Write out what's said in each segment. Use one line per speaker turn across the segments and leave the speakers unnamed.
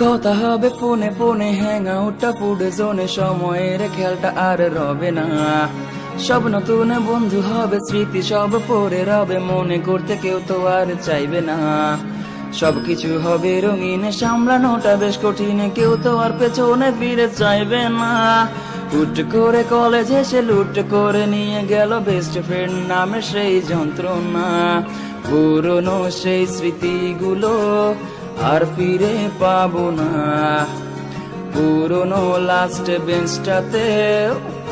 কথা হবে ফোনে ফোনে হ্যাং আউটটা ফুড জোনে, সময়ের খেলটা আর রবে না। সব নতুন বন্ধু হবে, স্মৃতি সব পড়ে রবে, মনে করতে কেউ তো আর চাইবে না। সবকিছু হবে রঙিন, সামলানোটা বেশ কঠিন, কেউ তো আর পেছনে ফিরে চাইবে না। হুট করে কলেজ এসে লুট করে নিয়ে গেল বেস্ট ফ্রেন্ড নামে সেই যন্ত্রণা। পুরনো সেই স্মৃতিগুলো আর ফিরে পাবো না। পুরনো লাস্ট বেঞ্চটাতে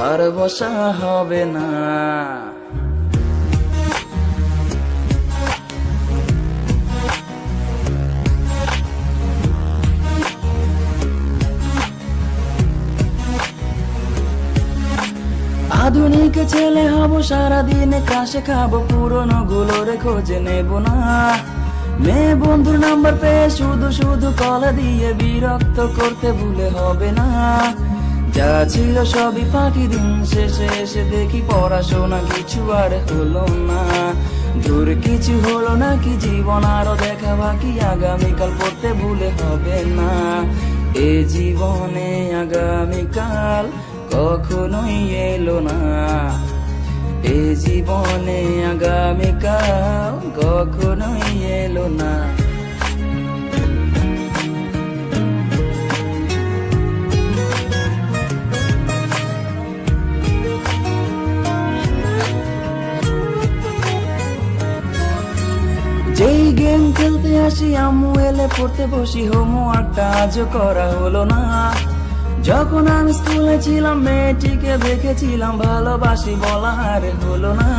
আর বসা হবে না। আধুনিক ছেলে হব, সারাদিন ক্রাশে খাবো, পুরনো গুলোর খোঁজে নেব না। মেয়ে বন্ধুর নাম্বার পেয়ে শুধু শুধু কল দিয়ে বিরক্ত করতে ভুলে হবে না। যা ছিল সবই ফাঁকি, দিন শেষে এসে দেখি পড়াশোনা কিছু আর হলো না। দূর কিছু হলো না কি, জীবন আরো দেখা বাকি, আগামীকাল পড়তে ভুলে হবে না। এ জীবনে আগামীকাল কখনোই এলো না। এ জীবনে আগামীকাল কখনোই এলো না। যেই গেম খেলতে আসি, আম্মু এলে পড়তে বসি, হোমওয়ার্কটা আজও করা হলো না। যখন আমি স্কুলে ছিলাম মেয়েটিকে দেখেছিলাম, ভালোবাসি বলা আর হলো না।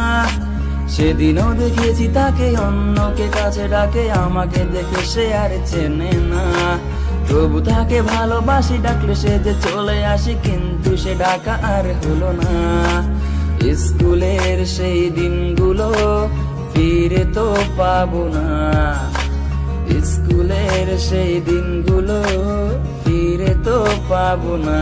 সেদিনও দেখেছি তাকে, অন্যকে কাছে ডাকে, আমাকে দেখে সে আর চেনে না। তবু তাকে ভালোবাসি, ডাকলে সে যে চলে আসি, কিন্তু সে ডাকা আর হলো না। স্কুলের সেই দিনগুলো ফিরে তো পাবো না। স্কুলের সেই দিনগুলো ফিরে তো পাবো না।